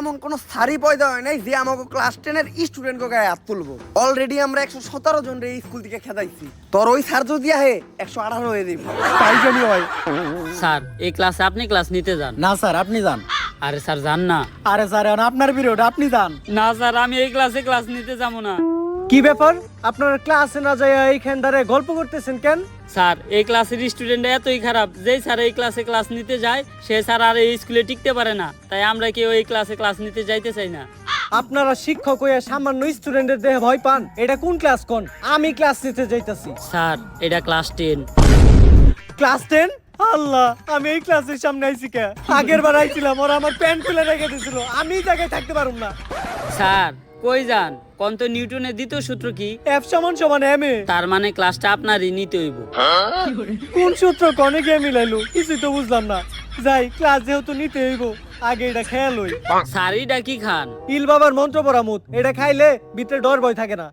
এমন কোন সারি পয়দা হয় নাই যে আমাকে ক্লাস 10 এর স্টুডেন্টকে গায়ে হাত তুলবো। অলরেডি আমরা 117 জন রে স্কুল থেকে খেদাইছি, তোর ওই স্যার যদি আহে 118 হয়ে দিবি। তাই জানি হয়। স্যার এই ক্লাসে আপনি ক্লাস নিতে যান। না স্যার আপনি যান। আরে স্যার যান না। আরে স্যার এখন আপনার পিরিয়ড, আপনি যান। না স্যার আমি এই ক্লাসে ক্লাস নিতে যাবো না। কি ব্যাপার, আপনারা ক্লাসে না যায় এইখান ধারে গল্প করতেছেন কেন? স্যার এই ক্লাসের স্টুডেন্ট এতই খারাপ, যেই স্যার এই ক্লাসে ক্লাস নিতে যায় সে স্যার আর এই স্কুলে টিকতে পারে না, তাই আমরা কেউ এই ক্লাসে ক্লাস নিতে যাইতে চাই না। আপনারা শিক্ষক হইয়া সামান্য স্টুডেন্টের দেহে ভয় পান? এটা কোন ক্লাস কোন? আমি ক্লাস নিতে যাইতাছি। স্যার এটা ক্লাস 10। ক্লাস 10? আল্লাহ, আমি এই ক্লাসের সামনে আইছি কে? আগের বার আইছিলাম, ওরা আমার প্যান্ট খুলে রেখে দিয়েছিল, আমি এই জায়গায় থাকতে পারুম না। স্যার কই যান? কোন তো নিউটনের দ্বিতীয় সূত্র কি? F = ma। তার মানে ক্লাসটা আপনারই নিতে হইব। কোন সূত্র কনে গিয়ে মিলাইলো কিছু তো বুঝলাম না। যাই, ক্লাস যেহেতু নিতে হইব আগে এটা খেয়াল হই। স্যার এটা কি খান? ইল বাবার মন্ত্র পরামুত, এটা খাইলে ভিতরে ডর ভয় থাকে না।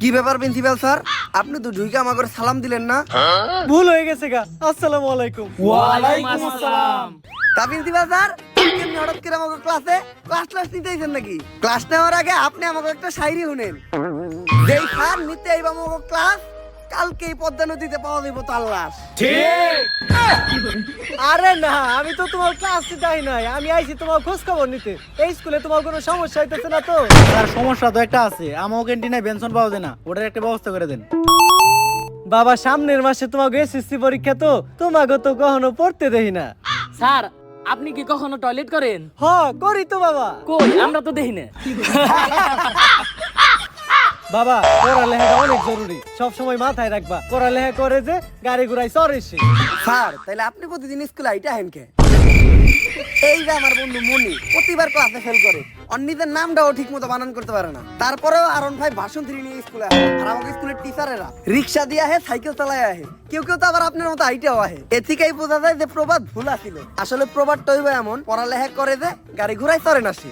কি ব্যাপার প্রিন্সিপাল স্যার, আপনি তো ঢুইকে আমাকে সালাম দিলেন না? ভুল হয়ে গেছে গা। আসসালামু আলাইকুম। ওয়ালাইকুম আসসালাম। তা প্রিন্সিপাল স্যার, কেমনি হঠাৎ করে আমাকে ক্লাস নিতে আইছেন নাকি? ক্লাস নেওয়ার আগে আপনি আমাকে একটা শায়রি শুনেন। যেই স্যার নিতে আইবা আমাকে ক্লাস, কালকেই পদ্মা নদীতে পাওয়া যাইব তার লাশ। আরে না, আমি তো তোমার ক্লাসে যাই নাই, আমি আইছি তোমার খোঁজ খবর নিতে। এই স্কুলে তোমার কোনো সমস্যা হইতেছে না তো? স্যার সমস্যা তো একটা আছে, আমাকে ক্যান্টিনে বেনসন পাওয়া যায় না, ওটার একটা ব্যবস্থা করে দেন। বাবা সামনের মাসে তোমাকে এসএসসি পরীক্ষা, তো তোমাকে তো কখনো পড়তে দেই না। স্যার আপনি কি কখনো টয়লেট করেন? হ, করি তো বাবা। কই আমরা তো দেখি না। বাবা পড়ালেখাটা অনেক জরুরি, সব সময় মাথায় রাখবা। পড়ালেখা করে যে গাড়ি ঘোড়ায় চড়ে সে। স্যার তাইলে আপনি প্রতিদিন স্কুলে আইটা হেন কে? এই যে আমার বন্ধু মনি প্রতিবার ক্লাসে ফেল করে, অন্যদের নামটাও ঠিক মতো বানান করতে পারে না, তারপরেও আরন ভাই ভাষণ ধরে নিয়ে স্কুলে আসে। আর আমাকে স্কুলের টিচারেরা রিক্সা দিয়ে আহে, সাইকেল চালায় আহে, কেউ কেউ তো আবার আপনার মতো আইটাও আহে। এ থেকেই বোঝা যায় যে প্রবাদ ভুল আছিল। আসলে প্রবাদটা হইবে এমন, পড়ালেখা করে যে গাড়ি ঘোড়ায় চড়ে না সে।